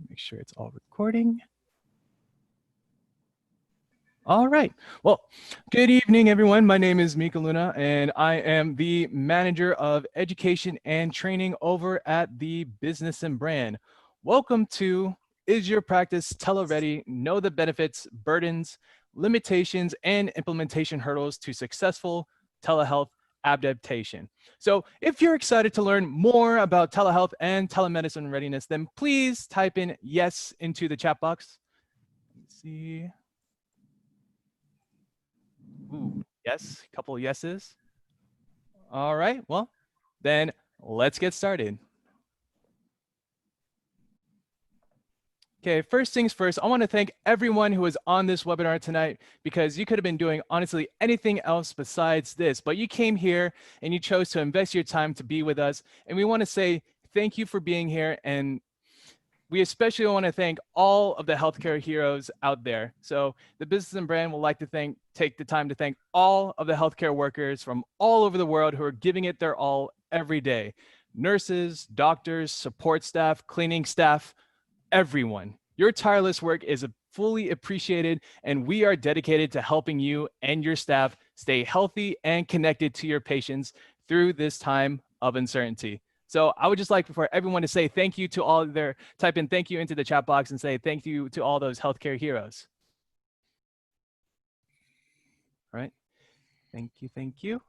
Make sure it's all recording. All right. Well, good evening, everyone. My name is Mika Luna, and I am the Manager of Education and Training over at the Business and Brand. Welcome to Is Your Practice TeleReady? Know the benefits, burdens, limitations, and implementation hurdles to successful telehealth adaptation. So if you're excited to learn more about telehealth and telemedicine readiness, then please type in yes into the chat box. Let's see. Ooh, yes, a couple of yeses. All right, well, then let's get started. Okay, first things first, I want to thank everyone who was on this webinar tonight because you could have been doing honestly anything else besides this, but you came here and you chose to invest your time to be with us. And we want to say thank you for being here. And we especially want to thank all of the healthcare heroes out there. So the Business and Brand would like to take the time to thank all of the healthcare workers from all over the world who are giving it their all every day. Nurses, doctors, support staff, cleaning staff, everyone. Your tireless work is fully appreciated, and we are dedicated to helping you and your staff stay healthy and connected to your patients through this time of uncertainty. So I would just like for everyone to say thank you to all their, type in thank you into the chat box and say thank you to all those healthcare heroes. All right. Thank you. Thank you.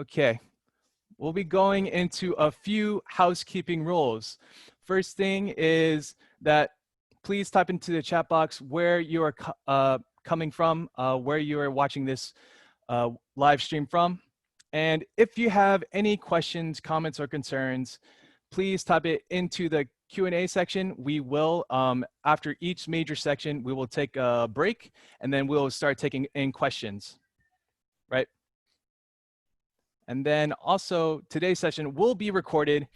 Okay. We'll be going into a few housekeeping rules. First thing is that please type into the chat box where you are coming from, where you are watching this live stream from. And if you have any questions, comments, or concerns, please type it into the Q&A section. We will, after each major section, we will take a break and then we'll start taking in questions, right? And then also today's session will be recorded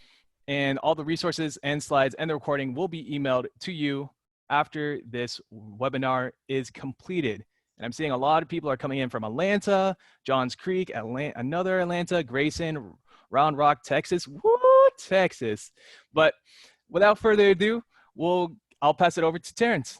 and all the resources and slides and the recording will be emailed to you after this webinar is completed. And I'm seeing a lot of people are coming in from Atlanta, Johns Creek, another Atlanta, Grayson, Round Rock, Texas. Woo, Texas. But without further ado, I'll pass it over to Terrence.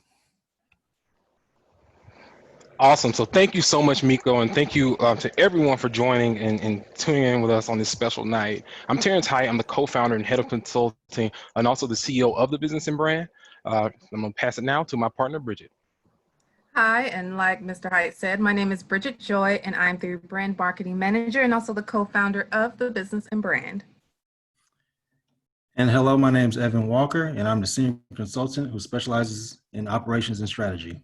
Awesome. So thank you so much, Miko, and thank you to everyone for joining and tuning in with us on this special night. I'm Terrence Hite. I'm the co-founder and head of consulting and also the CEO of the Business and Brand. I'm going to pass it now to my partner, Bridget. Hi, and like Mr. Hite said, my name is Bridget Joy, and I'm the brand marketing manager and also the co-founder of the Business and Brand. And hello, my name is Evan Walker, and I'm the senior consultant who specializes in operations and strategy.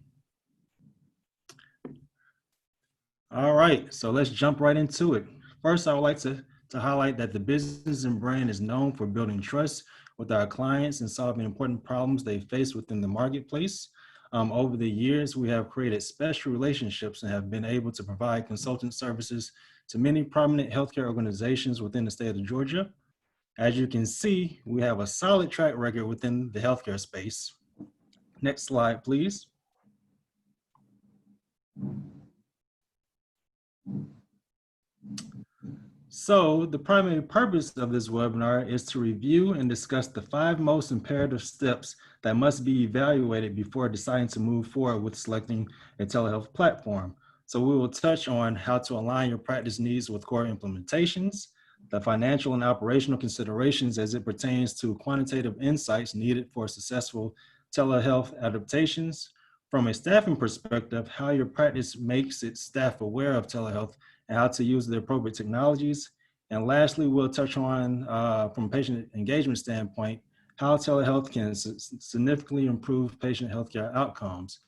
All right, so let's jump right into it. First, I would like to highlight that the Business and Brand is known for building trust with our clients and solving important problems they face within the marketplace. Over the years, we have created special relationships and have been able to provide consultant services to many prominent healthcare organizations within the state of Georgia. As you can see, we have a solid track record within the healthcare space. Next slide, please. So the primary purpose of this webinar is to review and discuss the 5 most imperative steps that must be evaluated before deciding to move forward with selecting a telehealth platform. So we will touch on how to align your practice needs with core implementations, the financial and operational considerations as it pertains to quantitative insights needed for successful telehealth adaptations. From a staffing perspective, how your practice makes its staff aware of telehealth and how to use the appropriate technologies. And lastly, we'll touch on, from a patient engagement standpoint, how telehealth can significantly improve patient healthcare outcomes.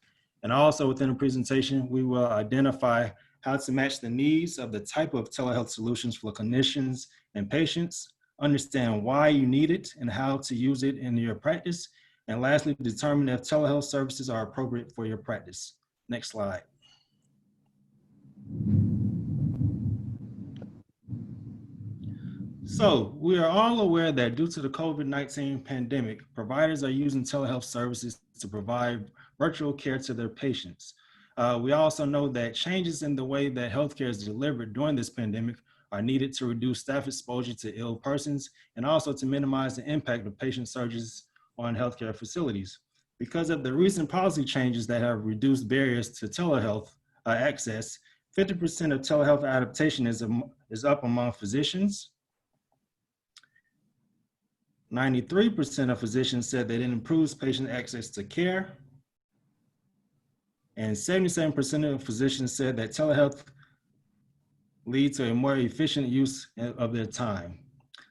And also within the presentation, we will identify how to match the needs of the type of telehealth solutions for clinicians and patients, understand why you need it and how to use it in your practice. And lastly, determine if telehealth services are appropriate for your practice. Next slide. So we are all aware that due to the COVID-19 pandemic, providers are using telehealth services to provide virtual care to their patients. We also know that changes in the way that healthcare is delivered during this pandemic are needed to reduce staff exposure to ill persons and also to minimize the impact of patient surges on healthcare facilities. Because of the recent policy changes that have reduced barriers to telehealth access, 50% of telehealth adaptation is up among physicians. 93% of physicians said that it improves patient access to care. And 77% of physicians said that telehealth leads to a more efficient use of their time.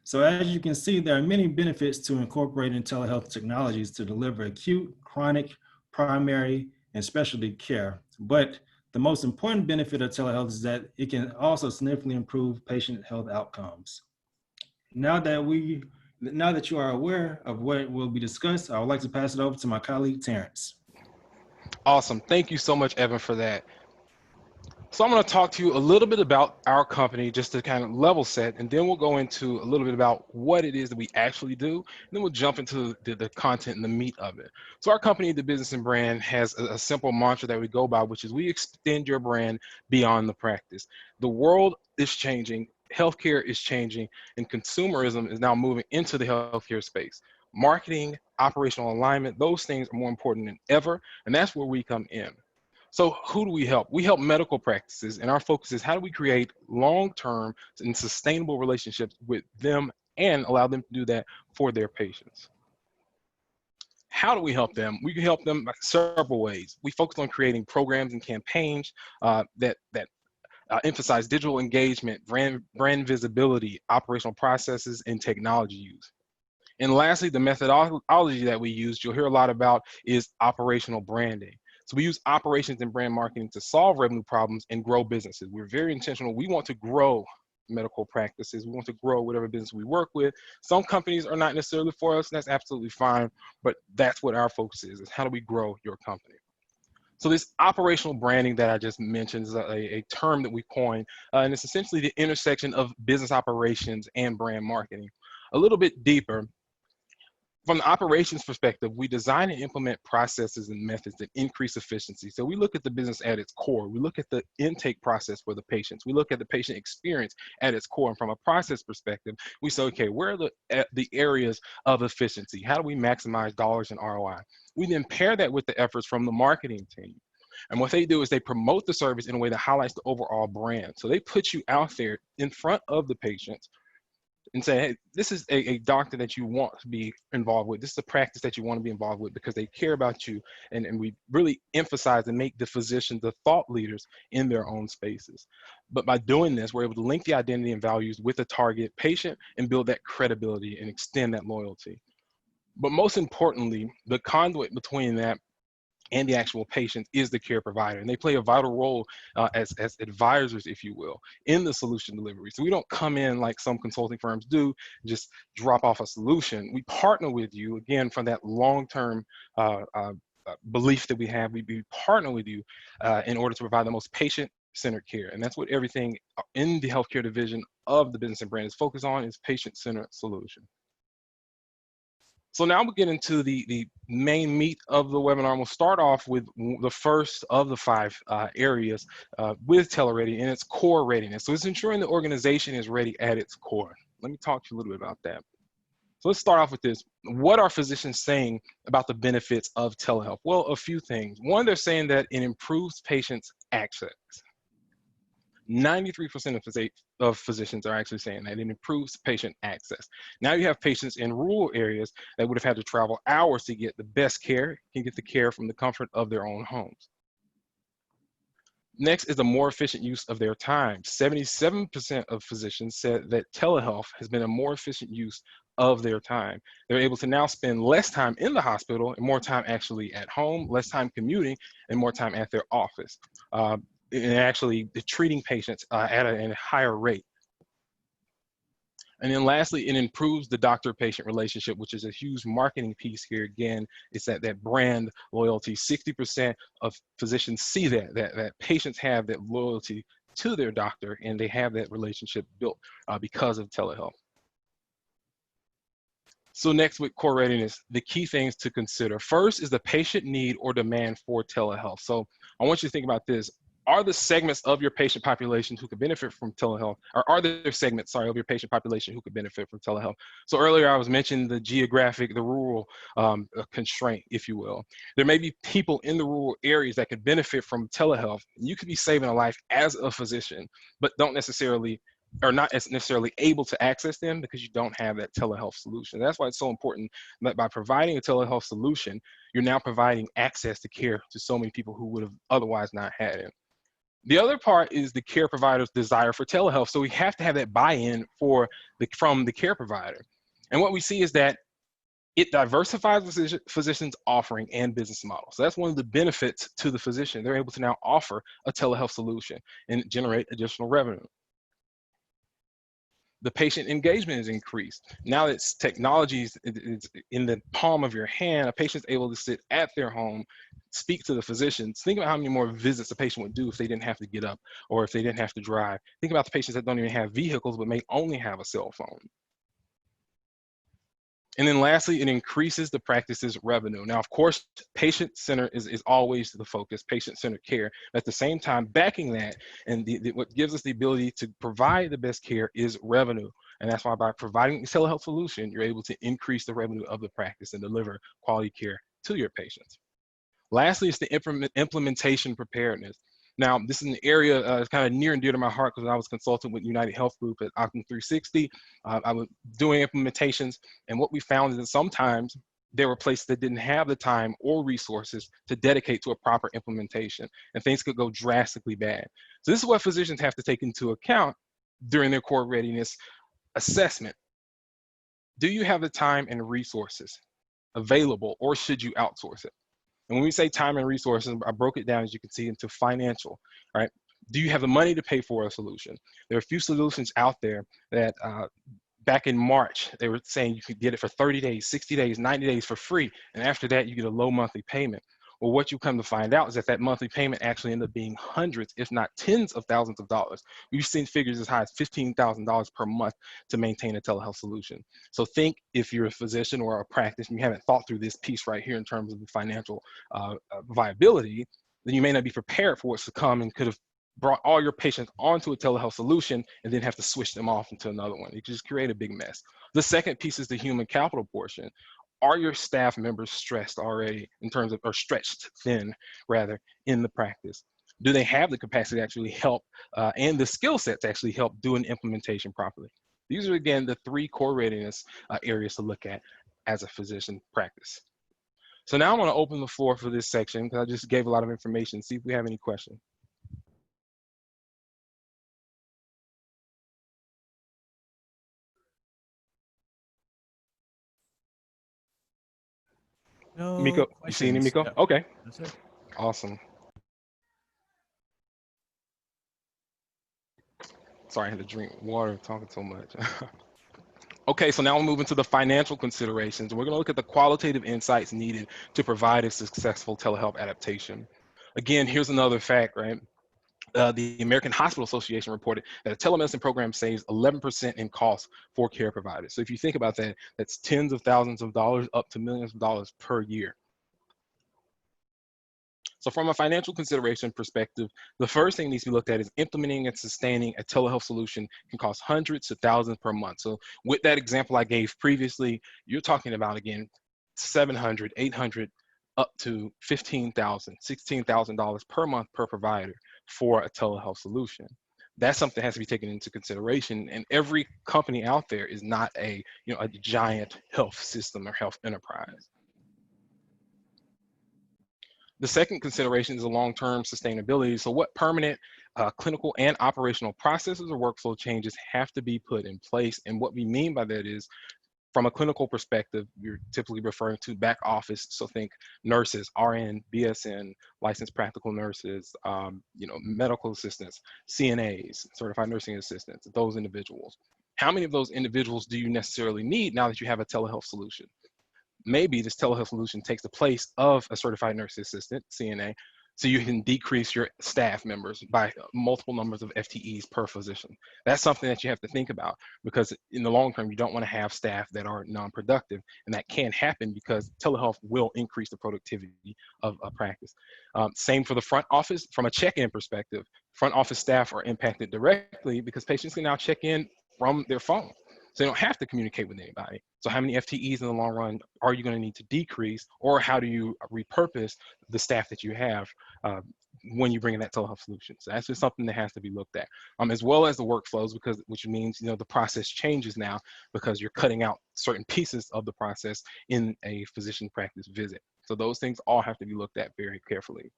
So as you can see, there are many benefits to incorporating telehealth technologies to deliver acute, chronic, primary, and specialty care. But the most important benefit of telehealth is that it can also significantly improve patient health outcomes. Now that you are aware of what will be discussed, I would like to pass it over to my colleague, Terrence. Awesome. Thank you so much, Evan, for that. So I'm going to talk to you a little bit about our company just to kind of level set, and then we'll go into a little bit about what it is that we actually do, and then we'll jump into the content and the meat of it. So our company, The Business and Brand, has a simple mantra that we go by, which is we extend your brand beyond the practice. The world is changing, healthcare is changing, and consumerism is now moving into the healthcare space. Marketing, operational alignment, those things are more important than ever, and that's where we come in. So who do we help? We help medical practices, and our focus is how do we create long-term and sustainable relationships with them and allow them to do that for their patients. How do we help them? We can help them by several ways. We focus on creating programs and campaigns that emphasize digital engagement, brand visibility, operational processes, and technology use. And lastly, the methodology that we use, you'll hear a lot about, is operational branding. So we use operations and brand marketing to solve revenue problems and grow businesses. We're very intentional. We want to grow medical practices. We want to grow whatever business we work with. Some companies are not necessarily for us, and that's absolutely fine, but that's what our focus is how do we grow your company? So this operational branding that I just mentioned is a term that we coined, and it's essentially the intersection of business operations and brand marketing. A little bit deeper, from the operations perspective, we design and implement processes and methods that increase efficiency. So we look at the business at its core. We look at the intake process for the patients. We look at the patient experience at its core. And from a process perspective, we say, okay, where are the areas of efficiency? How do we maximize dollars and ROI? We then pair that with the efforts from the marketing team. And what they do is they promote the service in a way that highlights the overall brand. So they put you out there in front of the patients and say, hey, this is a doctor that you want to be involved with. This is a practice that you want to be involved with because they care about you. And we really emphasize and make the physicians the thought leaders in their own spaces. But by doing this, we're able to link the identity and values with the target patient and build that credibility and extend that loyalty. But most importantly, the conduit between that and the actual patient is the care provider. And they play a vital role as advisors, if you will, in the solution delivery. So we don't come in like some consulting firms do, just drop off a solution. We partner with you, again, from that long-term belief that we have. We partner with you in order to provide the most patient-centered care. And that's what everything in the healthcare division of the Business and Brand is focused on, is patient-centered solution. So now we'll get into the main meat of the webinar. We'll start off with the first of the 5 areas with TeleReady and its core readiness. So it's ensuring the organization is ready at its core. Let me talk to you a little bit about that. So let's start off with this. What are physicians saying about the benefits of telehealth? Well, a few things. One, they're saying that it improves patients' access. 93% of physicians are actually saying that it improves patient access. Now you have patients in rural areas that would have had to travel hours to get the best care, can get the care from the comfort of their own homes. Next is a more efficient use of their time. 77% of physicians said that telehealth has been a more efficient use of their time. They're able to now spend less time in the hospital and more time actually at home, less time commuting, and more time at their office. And actually treating patients at a higher rate. And then lastly, it improves the doctor-patient relationship, which is a huge marketing piece here. Again, it's that brand loyalty. 60% of physicians see that patients have that loyalty to their doctor, and they have that relationship built because of telehealth. So next, with core readiness, the key things to consider. First is the patient need or demand for telehealth. So I want you to think about this. are the segments of your patient population who could benefit from telehealth, or are there segments, sorry, of your patient population who could benefit from telehealth? So earlier I was mentioning the geographic, the rural constraint, if you will. There may be people in the rural areas that could benefit from telehealth. You could be saving a life as a physician, but don't necessarily, or not as necessarily able to access them because you don't have that telehealth solution. That's why it's so important that by providing a telehealth solution, you're now providing access to care to so many people who would have otherwise not had it. The other part is the care provider's desire for telehealth. So we have to have that buy-in from the care provider. And what we see is that it diversifies the physician's offering and business model. So that's one of the benefits to the physician. They're able to now offer a telehealth solution and generate additional revenue. The patient engagement is increased. Now that technology is in the palm of your hand, a patient's able to sit at their home, speak to the physicians. Think about how many more visits a patient would do if they didn't have to get up or if they didn't have to drive. Think about the patients that don't even have vehicles but may only have a cell phone. And then lastly, it increases the practice's revenue. Now, of course, patient-centered is always the focus, patient-centered care. At the same time, backing that, and what gives us the ability to provide the best care is revenue. And that's why by providing a telehealth solution, you're able to increase the revenue of the practice and deliver quality care to your patients. Lastly, it's the implementation preparedness. Now, this is an area that's kind of near and dear to my heart because I was consulting with United Health Group at Optum 360. I was doing implementations, and what we found is that sometimes there were places that didn't have the time or resources to dedicate to a proper implementation, and things could go drastically bad. So this is what physicians have to take into account during their core readiness assessment. Do you have the time and resources available, or should you outsource it? And when we say time and resources, I broke it down, as you can see, into financial, right? Do you have the money to pay for a solution? There are a few solutions out there that back in March, they were saying you could get it for 30 days, 60 days, 90 days for free. And after that, you get a low monthly payment. Well, what you come to find out is that that monthly payment actually ended up being hundreds, if not tens of thousands of dollars. We've seen figures as high as $15,000 per month to maintain a telehealth solution. So think if you're a physician or a practice and you haven't thought through this piece right here in terms of the financial viability, then you may not be prepared for what's to come and could have brought all your patients onto a telehealth solution and then have to switch them off into another one. It could just create a big mess. The second piece is the human capital portion. Are your staff members stressed already in terms of, or stretched thin rather, in the practice? Do they have the capacity to actually help and the skill set to actually help do an implementation properly? These are, again, the three core readiness areas to look at as a physician practice. So now I'm going to open the floor for this section because I just gave a lot of information. See if we have any questions. No Miko, questions. you see any, Miko? Yeah. Okay. That's it. Awesome. Sorry, I had to drink water talking so much. Okay, so now we'll move into the financial considerations. We're going to look at the qualitative insights needed to provide a successful telehealth adaptation. Again, here's another fact, right? The American Hospital Association reported that a telemedicine program saves 11% in costs for care providers. So if you think about that, that's tens of thousands of dollars up to millions of dollars per year. So from a financial consideration perspective, the first thing that needs to be looked at is implementing and sustaining a telehealth solution can cost hundreds to thousands per month. So with that example I gave previously, you're talking about, again, $700, $800, up to $15,000, $16,000 per month per provider for a telehealth solution. That's something that has to be taken into consideration. And every company out there is not a giant health system or health enterprise. The second consideration is the long-term sustainability. So what permanent clinical and operational processes or workflow changes have to be put in place? And what we mean by that is, from a clinical perspective, you're typically referring to back office. So think nurses, RN, BSN, licensed practical nurses, medical assistants, CNAs, certified nursing assistants, those individuals. How many of those individuals do you necessarily need now that you have a telehealth solution? Maybe this telehealth solution takes the place of a certified nurse assistant, CNA. so you can decrease your staff members by multiple numbers of FTEs per physician. That's something that you have to think about, because in the long term, you don't want to have staff that are non-productive, and that can happen because telehealth will increase the productivity of a practice. Same for the front office. From a check-in perspective, front office staff are impacted directly because patients can now check in from their phone. So they don't have to communicate with anybody. So how many FTEs in the long run are you going to need to decrease, or how do you repurpose the staff that you have when you bring in that telehealth solution? So that's just something that has to be looked at, as well as the workflows, because which means the process changes now because you're cutting out certain pieces of the process in a physician practice visit. So those things all have to be looked at very carefully.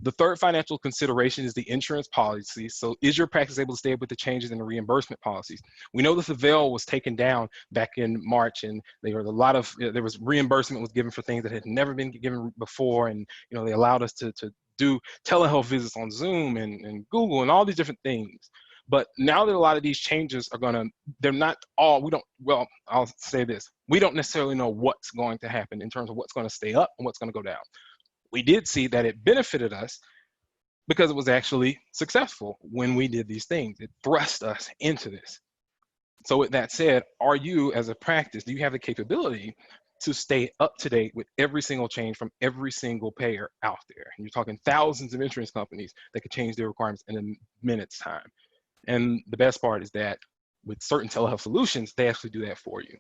The third financial consideration is the insurance policy. So is your practice able to stay up with the changes in the reimbursement policies? We know that the veil was taken down back in March, and there was reimbursement was given for things that had never been given before, and they allowed us to do telehealth visits on Zoom and Google and all these different things. But now that a lot of these changes I'll say this, we don't necessarily know what's going to happen in terms of what's going to stay up and what's going to go down. We did see that it benefited us because it was actually successful when we did these things. It thrust us into this. So with that said, are you as a practice, do you have the capability to stay up to date with every single change from every single payer out there? And you're talking thousands of insurance companies that could change their requirements in a minute's time. And the best part is that with certain telehealth solutions, they actually do that for you.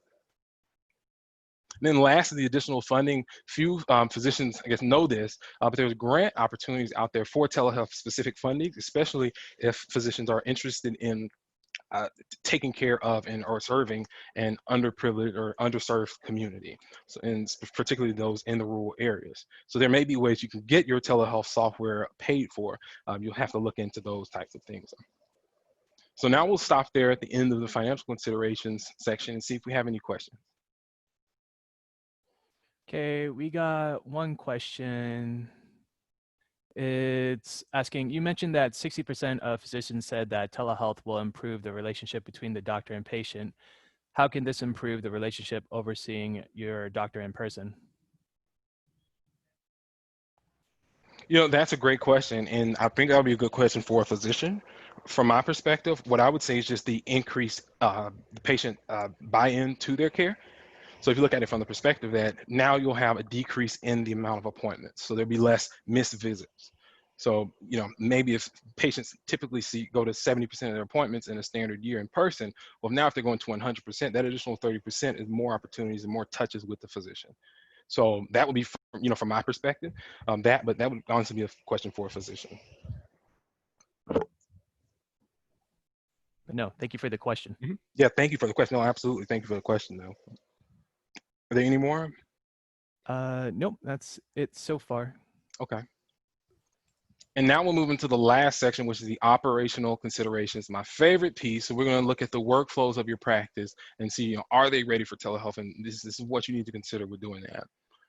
And then lastly, the additional funding. Few physicians, I guess, know this, but there's grant opportunities out there for telehealth specific funding, especially if physicians are interested in taking care of or serving an underprivileged or underserved community, so, and particularly those in the rural areas. So there may be ways you can get your telehealth software paid for. You'll have to look into those types of things. So now we'll stop there at the end of the financial considerations section and see if we have any questions. Okay, we got one question. It's asking, you mentioned that 60% of physicians said that telehealth will improve the relationship between the doctor and patient. How can this improve the relationship overseeing your doctor in person? That's a great question, and I think that would be a good question for a physician. From my perspective, what I would say is just the increased the patient buy-in to their care. So if you look at it from the perspective that now you'll have a decrease in the amount of appointments, so there'll be less missed visits. So maybe if patients typically go to 70% of their appointments in a standard year in person, well, now if they're going to 100%, that additional 30% is more opportunities and more touches with the physician. So that would be, from my perspective, but that would honestly be a question for a physician. No, thank you for the question. Mm-hmm. Yeah, thank you for the question. No, absolutely. Thank you for the question, though. Are there any more? Nope, that's it so far. Okay. And now we'll move into the last section, which is the operational considerations, my favorite piece. So we're going to look at the workflows of your practice and see, are they ready for telehealth? And this is what you need to consider with doing that.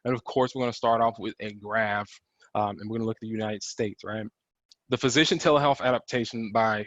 And of course, we're going to start off with a graph, and we're going to look at the United States, right? The physician telehealth adaptation by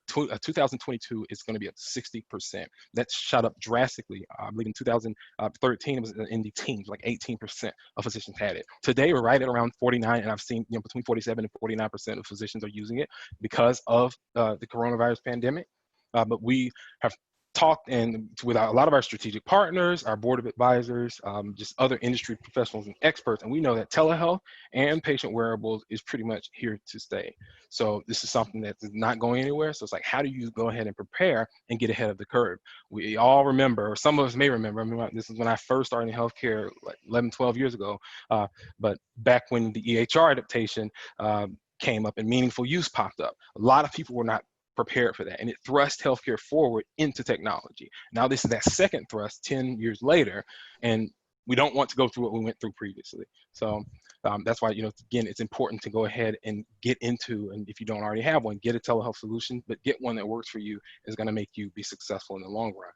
2022 is going to be at 60%. That's shot up drastically. I believe in 2013 it was in the teens, like 18% of physicians had it. Today we're right at around 49, and I've seen between 47 and 49% of physicians are using it because of the coronavirus pandemic. But we have talked with a lot of our strategic partners, our board of advisors, just other industry professionals and experts, and we know that telehealth and patient wearables is pretty much here to stay. So this is something that is not going anywhere. So it's like, how do you go ahead and prepare and get ahead of the curve? We all remember, or some of us may remember, this is when I first started in healthcare, like 11, 12 years ago, but back when the EHR adaptation came up and meaningful use popped up, a lot of people were not prepared for that, and it thrust healthcare forward into technology. Now this is that second thrust 10 years later, and we don't want to go through what we went through previously. So that's why, again, it's important to go ahead and get into, and if you don't already have one, get a telehealth solution, but get one that works for you, is going to make you be successful in the long run.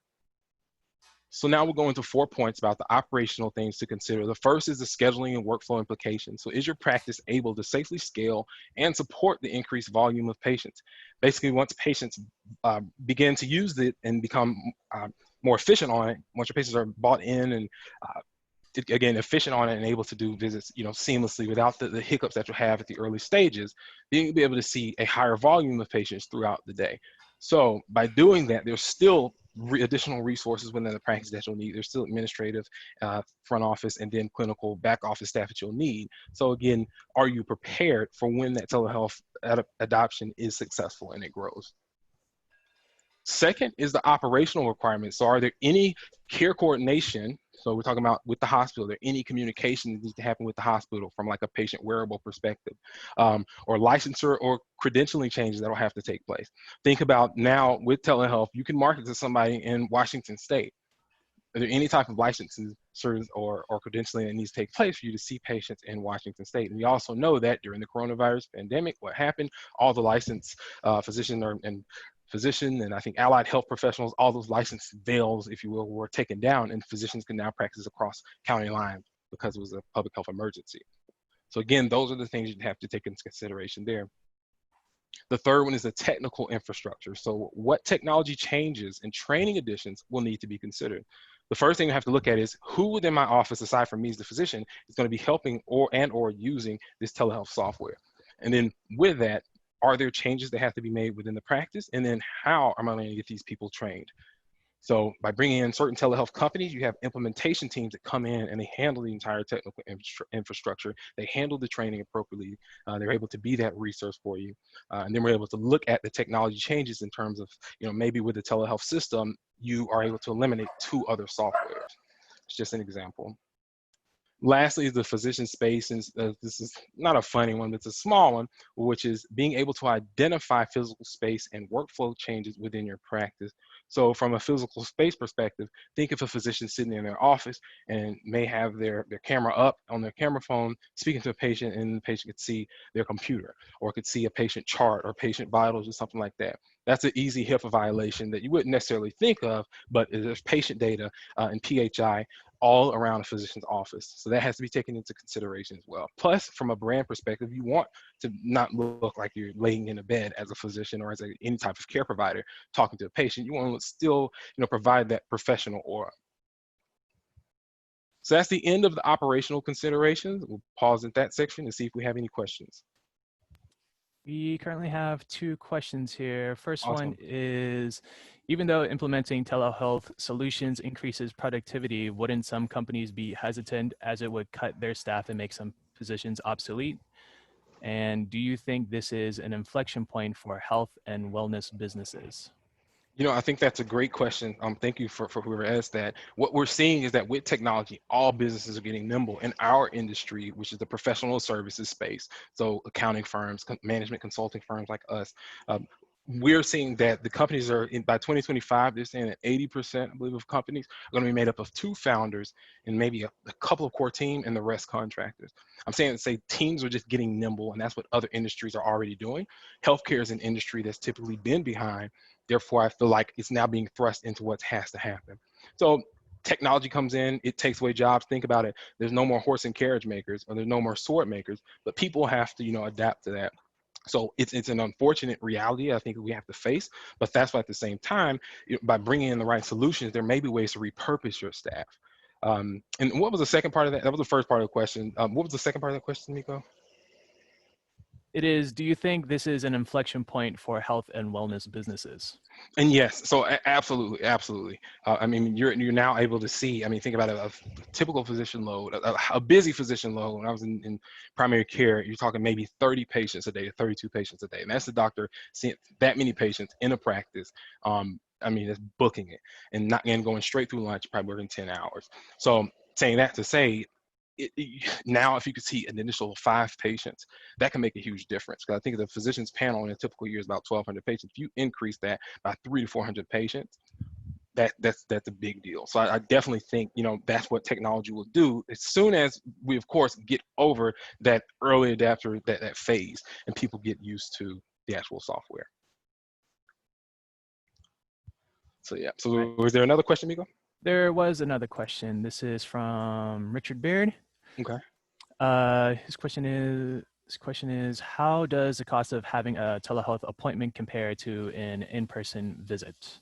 So now we'll go into 4 points about the operational things to consider. The first is the scheduling and workflow implications. So is your practice able to safely scale and support the increased volume of patients? Basically, once patients begin to use it and become more efficient on it, once your patients are bought in and again, efficient on it and able to do visits, seamlessly without the hiccups that you have at the early stages, then you'll be able to see a higher volume of patients throughout the day. So by doing that, there's still additional resources within the practice that you'll need. There's still administrative, front office, and then clinical back office staff that you'll need. So again, are you prepared for when that telehealth adoption is successful and it grows? Second is the operational requirements. So are there any care coordination? So we're talking about with the hospital, are there any communication that needs to happen with the hospital from like a patient wearable perspective, or licensure or credentialing changes that will have to take place? Think about now with telehealth, you can market to somebody in Washington State. Are there any type of licensing or credentialing that needs to take place for you to see patients in Washington State? And we also know that during the coronavirus pandemic, what happened, all the licensed physician and I think allied health professionals, all those licensed veils, if you will, were taken down, and physicians can now practice across county lines because it was a public health emergency. So again, those are the things you have to take into consideration there. The third one is the technical infrastructure. So what technology changes and training additions will need to be considered? The first thing you have to look at is who within my office, aside from me as the physician, is going to be helping or using this telehealth software. And then with that, are there changes that have to be made within the practice? And then how am I going to get these people trained? So by bringing in certain telehealth companies, you have implementation teams that come in and they handle the entire technical infrastructure. They handle the training appropriately. They're able to be that resource for you. And then we're able to look at the technology changes in terms of, maybe with the telehealth system, you are able to eliminate 2 other softwares. It's just an example. Lastly is the physician space, and this is not a funny one, but it's a small one, which is being able to identify physical space and workflow changes within your practice. So from a physical space perspective, think of a physician sitting in their office and may have their camera up on their camera phone, speaking to a patient, and the patient could see their computer, or could see a patient chart or patient vitals or something like that. That's an easy HIPAA violation that you wouldn't necessarily think of, but there's patient data and PHI all around a physician's office. So that has to be taken into consideration as well. Plus, from a brand perspective, you want to not look like you're laying in a bed as a physician or as any type of care provider talking to a patient. You want to still, provide that professional aura. So that's the end of the operational considerations. We'll pause at that section and see if we have any questions. We currently have 2 questions here. First Awesome. one is, even though implementing telehealth solutions increases productivity, wouldn't some companies be hesitant as it would cut their staff and make some positions obsolete? And do you think this is an inflection point for health and wellness businesses? I think that's a great question. Thank you for whoever asked that. What we're seeing is that with technology, all businesses are getting nimble in our industry, which is the professional services space. So accounting firms, management consulting firms like us. We're seeing that the companies are, by 2025, they're saying that 80%, I believe, of companies are going to be made up of 2 founders and maybe a couple of core team and the rest contractors. I'm saying to say teams are just getting nimble, and that's what other industries are already doing. Healthcare is an industry that's typically been behind. Therefore, I feel like it's now being thrust into what has to happen. So technology comes in, it takes away jobs. Think about it. There's no more horse and carriage makers, or there's no more sword makers, but people have to, adapt to that. So it's an unfortunate reality I think we have to face, but that's why at the same time, by bringing in the right solutions, there may be ways to repurpose your staff. And what was the second part of that? That was the first part of the question. What was the second part of the question, Nico? It is, do you think this is an inflection point for health and wellness businesses? And yes, so absolutely, absolutely. I mean, you're now able to see. I mean, think about a typical physician load, a busy phisian load. When I was in primary care, you're talking maybe 30 patients a day, 32 patients a day, and that's the doctor seeing that many patients in a practice. I mean, it's booking it and going straight through lunch, probably working 10 hours. So saying that to say, now if you could see an initial 5 patients, that can make a huge difference. Because I think the physician's panel in a typical year is about 1,200 patients. If you increase that by 300 to 400 patients, that's a big deal. So I definitely think that's what technology will do as soon as we of course get over that early adapter that phase and people get used to the actual software. So yeah. So right. Was there another question, Miko? There was another question. This is from Richard Beard. Okay. His question is, how does the cost of having a telehealth appointment compare to an in-person visit?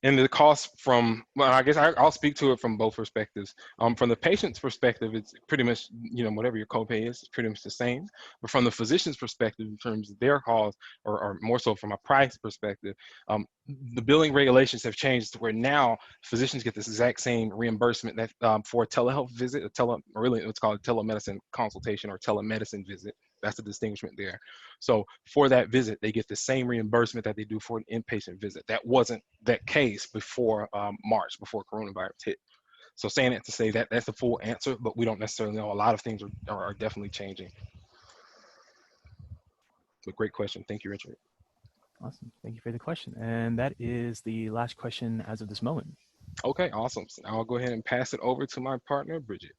And the cost from, well, I guess I'll speak to it from both perspectives. From the patient's perspective, it's pretty much, whatever your copay is, it's pretty much the same. But from the physician's perspective, in terms of their cost, or more so from a price perspective, the billing regulations have changed to where now physicians get this exact same reimbursement that for a telehealth visit, really it's called a telemedicine consultation or telemedicine visit. That's the distinguishment there. So for that visit, they get the same reimbursement that they do for an inpatient visit. That wasn't that case before March, before coronavirus hit. So saying it to say that that's the full answer, but we don't necessarily know. A lot of things are definitely changing. But great question. Thank you, Richard. Awesome. Thank you for the question. And that is the last question as of this moment. Okay, awesome. So I'll go ahead and pass it over to my partner, Bridget.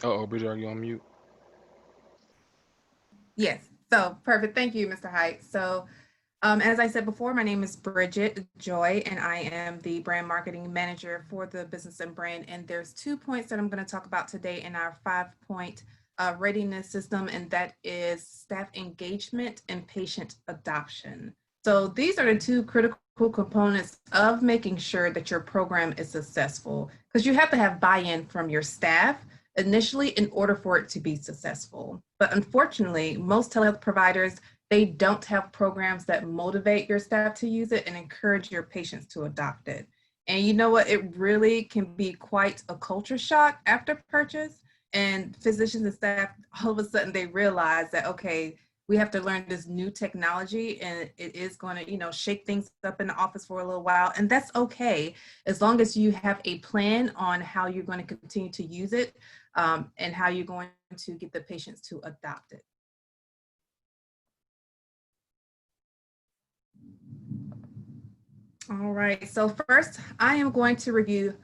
Uh-oh, Bridget, are you on mute? Yes, so perfect. Thank you, Mr. Height. So as I said before, my name is Bridget Joy, and I am the brand marketing manager for the business and brand. And there's 2 points that I'm going to talk about today in our 5-point readiness system, and that is staff engagement and patient adoption. So these are the 2 critical components of making sure that your program is successful, because you have to have buy-in from your staff initially in order for it to be successful. But unfortunately, most telehealth providers, they don't have programs that motivate your staff to use it and encourage your patients to adopt it. And you know what? It really can be quite a culture shock after purchase. And physicians and staff, all of a sudden, they realize that, okay, we have to learn this new technology, and it is going to, shake things up in the office for a little while. And that's okay, as long as you have a plan on how you're going to continue to use it and how you're going to get the patients to adopt it. All right, so first I am going to review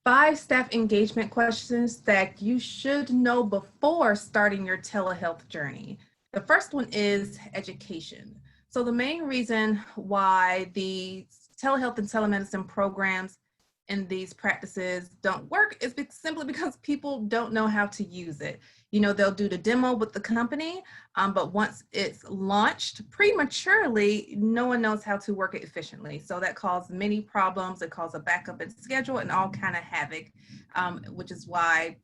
5 staff engagement questions that you should know before starting your telehealth journey. The first one is education. So the main reason why the telehealth and telemedicine programs and these practices don't work is simply because people don't know how to use it. They'll do the demo with the company, but once it's launched prematurely, no one knows how to work it efficiently. So that causes many problems. It causes a backup in schedule and all kind of havoc, which is why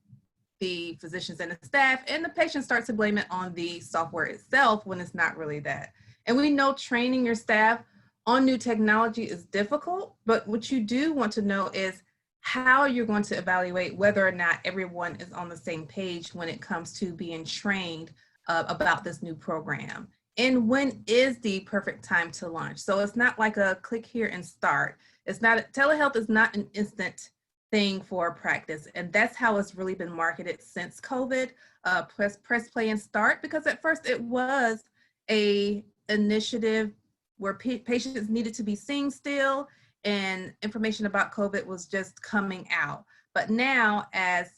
the physicians and the staff and the patient start to blame it on the software itself when it's not really that. And we know training your staff on new technology is difficult, but what you do want to know is how you're going to evaluate whether or not everyone is on the same page when it comes to being trained about this new program. And when is the perfect time to launch? So it's not like a click here and start. Telehealth is not an instant thing for practice. And that's how it's really been marketed since COVID. Press play and start, because at first it was a initiative where patients needed to be seen still, and information about COVID was just coming out. But now, as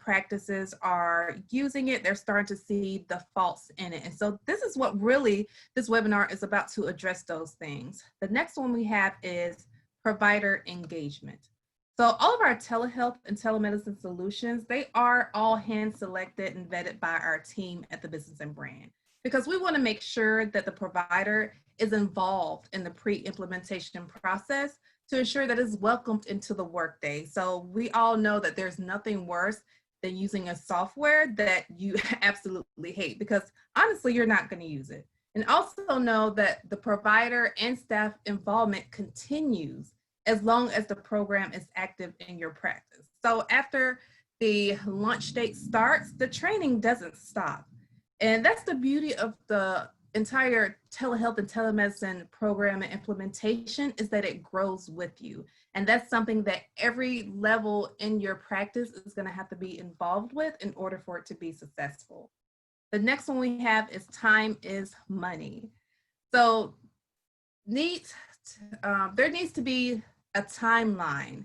practices are using it, they're starting to see the faults in it. And so this is what really this webinar is about, to address those things. The next one we have is provider engagement. So all of our telehealth and telemedicine solutions, they are all hand selected and vetted by our team at the Business and Brand, because we want to make sure that the provider is involved in the pre-implementation process to ensure that it's welcomed into the workday. So we all know that there's nothing worse than using a software that you absolutely hate, because honestly, you're not going to use it. And also know that the provider and staff involvement continues as long as the program is active in your practice. So after the launch date starts, the training doesn't stop. And that's the beauty of the entire telehealth and telemedicine program and implementation, is that it grows with you. And that's something that every level in your practice is going to have to be involved with in order for it to be successful. The next one we have is time is money. So there needs to be a timeline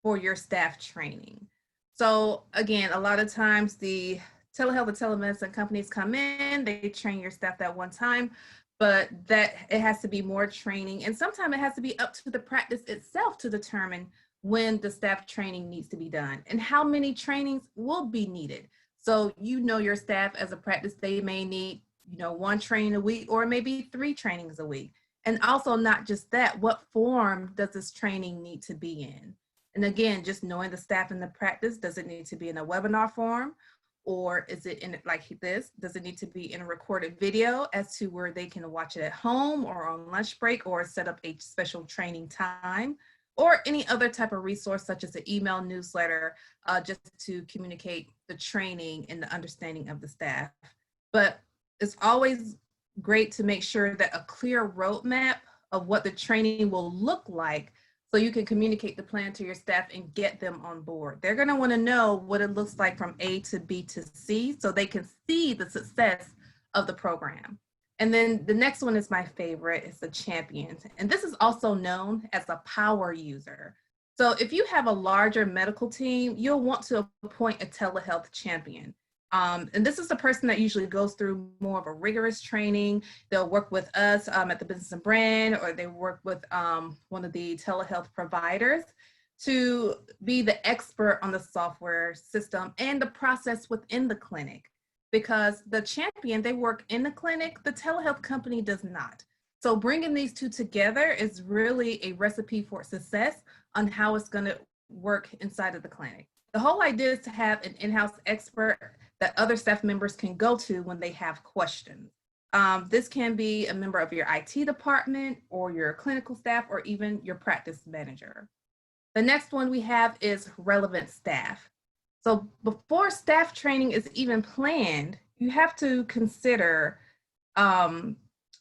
for your staff training. So again, a lot of times the telehealth and telemedicine companies come in, they train your staff that one time, but that it has to be more training. And sometimes it has to be up to the practice itself to determine when the staff training needs to be done and how many trainings will be needed. So you know your staff as a practice, they may need, you know, 1 training a week or maybe 3 trainings a week. And also not just that, what form does this training need to be in? And again, just knowing the staff in the practice, does it need to be in a webinar form? Or is it in like this? Does it need to be in a recorded video as to where they can watch it at home or on lunch break or set up a special training time? Or any other type of resource such as an email newsletter, just to communicate the training and the understanding of the staff. But it's always great to make sure that a clear roadmap of what the training will look like so you can communicate the plan to your staff and get them on board. They're gonna wanna know what it looks like from A to B to C so they can see the success of the program. And then the next one is my favorite, it's the champion. And this is also known as a power user. So if you have a larger medical team, you'll want to appoint a telehealth champion. And this is the person that usually goes through more of a rigorous training. They'll work with us at the Business and Brand, or they work with one of the telehealth providers to be the expert on the software system and the process within the clinic. Because the champion, they work in the clinic, the telehealth company does not. So bringing these two together is really a recipe for success on how it's gonna work inside of the clinic. The whole idea is to have an in-house expert that other staff members can go to when they have questions. This can be a member of your IT department or your clinical staff or even your practice manager. The next one we have is relevant staff. So before staff training is even planned, you have to consider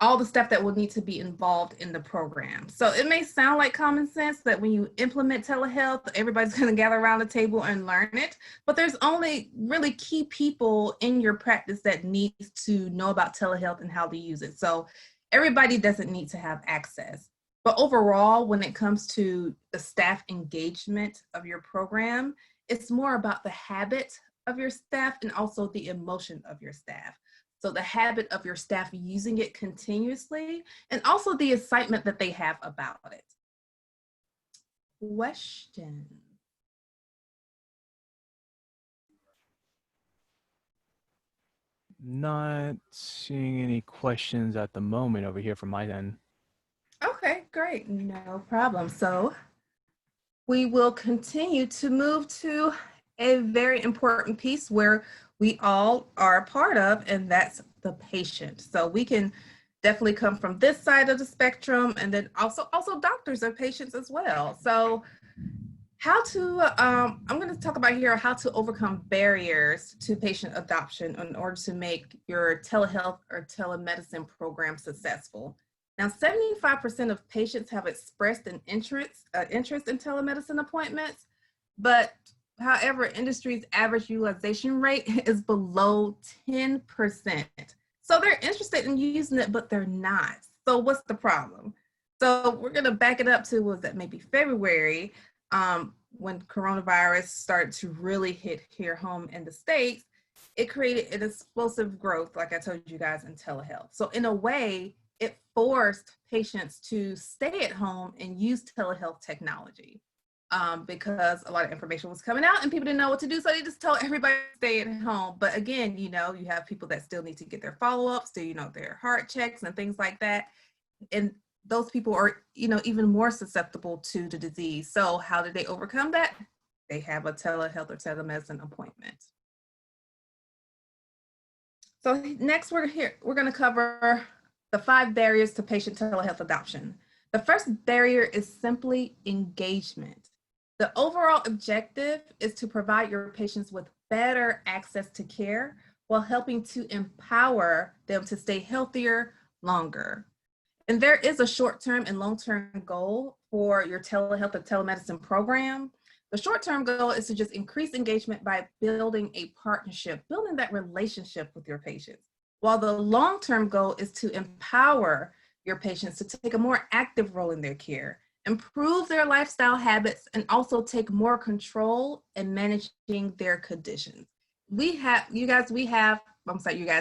all the stuff that will need to be involved in the program. So it may sound like common sense that when you implement telehealth, everybody's gonna gather around the table and learn it, but there's only really key people in your practice that need to know about telehealth and how to use it. So everybody doesn't need to have access. But overall, when it comes to the staff engagement of your program, it's more about the habit of your staff and also the emotion of your staff. So the habit of your staff using it continuously and also the excitement that they have about it. Question. Not seeing any questions at the moment over here from my end. Okay, great, no problem. So we will continue to move to a very important piece where we all are a part of, and that's the patient. So we can definitely come from this side of the spectrum, and then also doctors are patients as well. So how to, I'm going to talk about here how to overcome barriers to patient adoption in order to make your telehealth or telemedicine program successful. Now, 75% of patients have expressed an interest in telemedicine appointments, but however, industry's average utilization rate is below 10%. So they're interested in using it, but they're not. So what's the problem? So we're gonna back it up to, was that maybe February, when coronavirus started to really hit here home in the States, it created an explosive growth, like I told you guys, in telehealth. So in a way, it forced patients to stay at home and use telehealth technology. Because a lot of information was coming out and people didn't know what to do. So they just told everybody to stay at home. But again, you know, you have people that still need to get their follow-ups, do, you know, their heart checks and things like that. And those people are, you know, even more susceptible to the disease. So how did they overcome that? They have a telehealth or telemedicine appointment. So next we're going to cover the 5 barriers to patient telehealth adoption. The first barrier is simply engagement. The overall objective is to provide your patients with better access to care while helping to empower them to stay healthier longer. And there is a short-term and long-term goal for your telehealth or telemedicine program. The short-term goal is to just increase engagement by building a partnership, building that relationship with your patients. While the long-term goal is to empower your patients to take a more active role in their care, improve their lifestyle habits, and also take more control in managing their conditions.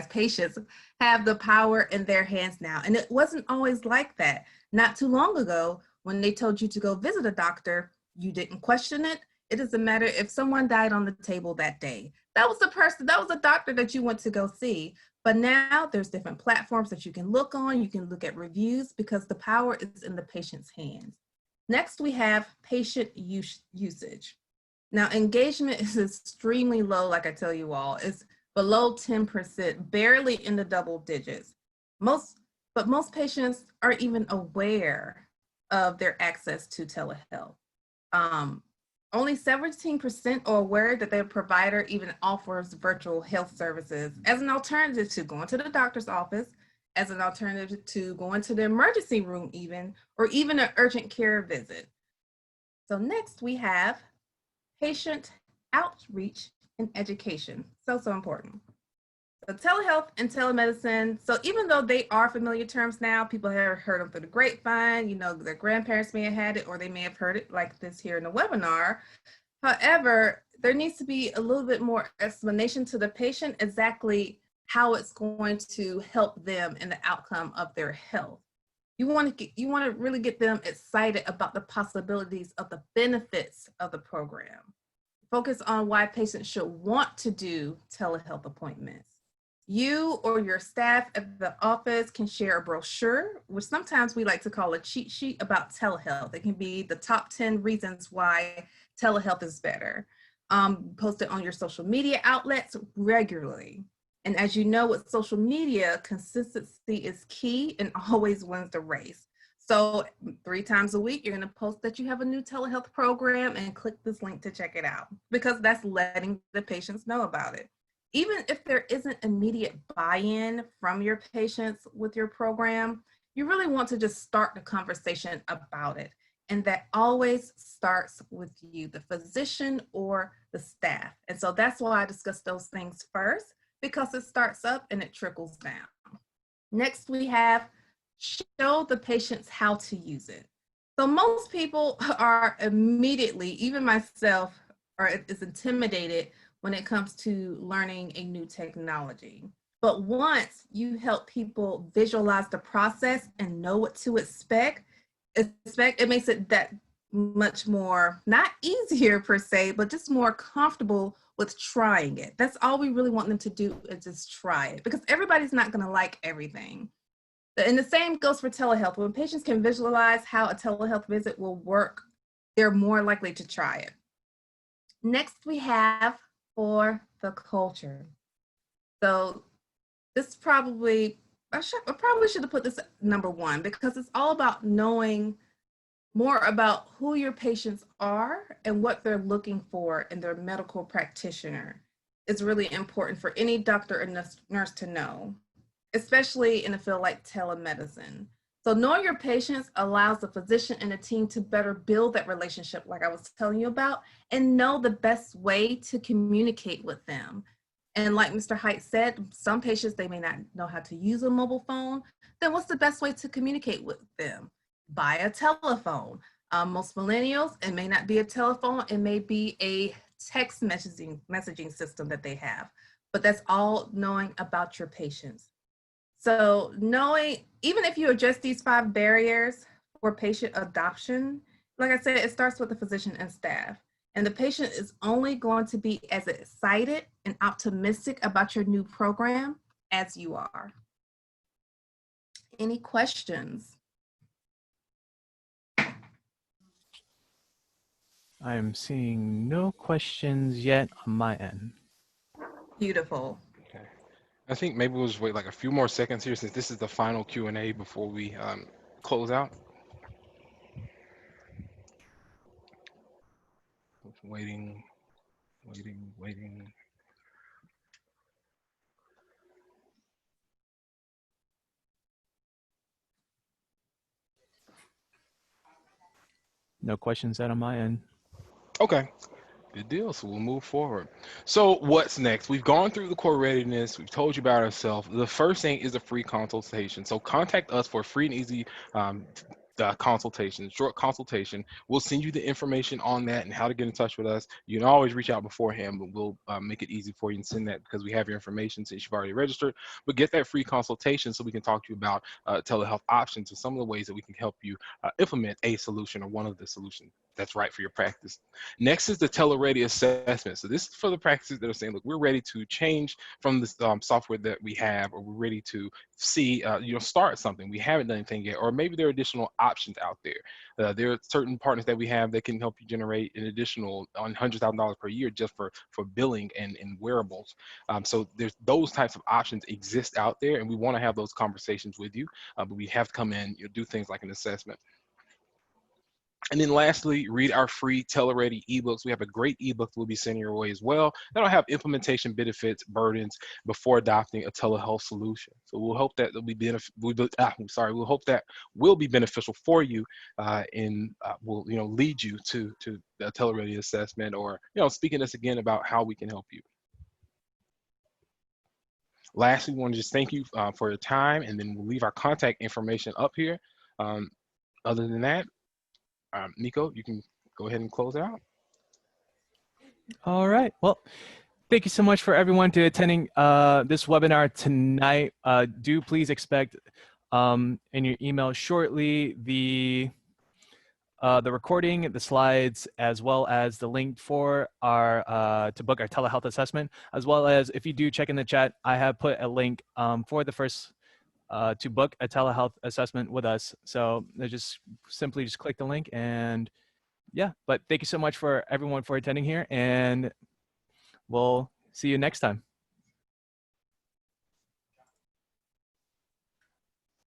Patients have the power in their hands now. And it wasn't always like that. Not too long ago, when they told you to go visit a doctor, You didn't question it. It doesn't matter if someone died on the table that day. That was the person, that was the doctor that you went to go see. But now there's different platforms that you can look on. You can look at reviews because the power is in the patient's hands. Next, we have patient usage. Now, engagement is extremely low, like I tell you all. It's below 10%, barely in the double digits. But most patients aren't even aware of their access to telehealth. Only 17% are aware that their provider even offers virtual health services as an alternative to going to the doctor's office, as an alternative to going to the emergency room even, or even an urgent care visit. So next we have patient outreach and education. So important. So telehealth and telemedicine, so even though they are familiar terms now, people have heard them through the grapevine, you know, their grandparents may have had it, or they may have heard it like this here in the webinar. However, there needs to be a little bit more explanation to the patient exactly how it's going to help them in the outcome of their health. You want to really get them excited about the possibilities of the benefits of the program. Focus on why patients should want to do telehealth appointments. You or your staff at the office can share a brochure, which sometimes we like to call a cheat sheet about telehealth. It can be the top 10 reasons why telehealth is better. Post it on your social media outlets regularly. And as you know, with social media, consistency is key and always wins the race. So 3 times a week, you're going to post that you have a new telehealth program and click this link to check it out, because that's letting the patients know about it. Even if there isn't immediate buy-in from your patients with your program, you really want to just start the conversation about it. And that always starts with you, the physician or the staff. And so that's why I discuss those things first, because it starts up and it trickles down. Next, we have show the patients how to use it. So most people are immediately, even myself, is intimidated when it comes to learning a new technology. But once you help people visualize the process and know what to expect, it makes it that much more, not easier per se, but just more comfortable with trying it. That's all we really want them to do, is just try it, because everybody's not going to like everything. And the same goes for telehealth. When patients can visualize how a telehealth visit will work, they're more likely to try it. Next, we have for the culture. So this probably, I probably should have put this number 1, because it's all about knowing more about who your patients are and what they're looking for in their medical practitioner. It's really important for any doctor or nurse to know, especially in a field like telemedicine. So knowing your patients allows the physician and the team to better build that relationship, like I was telling you about, and know the best way to communicate with them. And like Mr. Height said, some patients, they may not know how to use a mobile phone. Then what's the best way to communicate with them? By a telephone. Most millennials, it may not be a telephone, it may be a text messaging system that they have. But that's all knowing about your patients. So knowing, even if you address these 5 barriers for patient adoption, like I said, it starts with the physician and staff. And the patient is only going to be as excited and optimistic about your new program as you are. Any questions? I am seeing no questions yet on my end. Beautiful. Okay. I think maybe we'll just wait like a few more seconds here, since this is the final Q&A before we close out. Waiting. No questions yet on my end. Okay. Good deal. So we'll move forward. So what's next? We've gone through the core readiness. We've told you about ourselves. The first thing is a free consultation. So contact us for a free and easy consultation, short consultation. We'll send you the information on that and how to get in touch with us. You can always reach out beforehand, but we'll make it easy for you and send that because we have your information since you've already registered. But get that free consultation so we can talk to you about telehealth options and some of the ways that we can help you implement a solution or one of the solutions that's right for your practice. Next is the TeleReady assessment. So this is for the practices that are saying, look, we're ready to change from this software that we have, or we're ready to see, start something. We haven't done anything yet, or maybe there are additional options out there. There are certain partners that we have that can help you generate an additional $100,000 per year just for billing and wearables. So there's those types of options exist out there, and we want to have those conversations with you, but we have to come in, do things like an assessment. And then lastly, read our free TeleReady ebooks. We have a great ebook we'll be sending your way as well. That'll have implementation benefits, burdens before adopting a telehealth solution. So we'll hope that we'll hope that will be beneficial for you, and will lead you to the TeleReady assessment, or speaking to us again about how we can help you. Lastly, we want to just thank you for your time, and then we'll leave our contact information up here. Other than that, Nico, you can go ahead and close out. All right. Well, thank you so much for everyone to attending this webinar tonight. Do please expect in your email shortly the recording, the slides, as well as the link for our to book our telehealth assessment, as well as if you do check in the chat, I have put a link for the first to book a telehealth assessment with us. So just simply click the link, and yeah, but thank you so much for everyone for attending here, and we'll see you next time.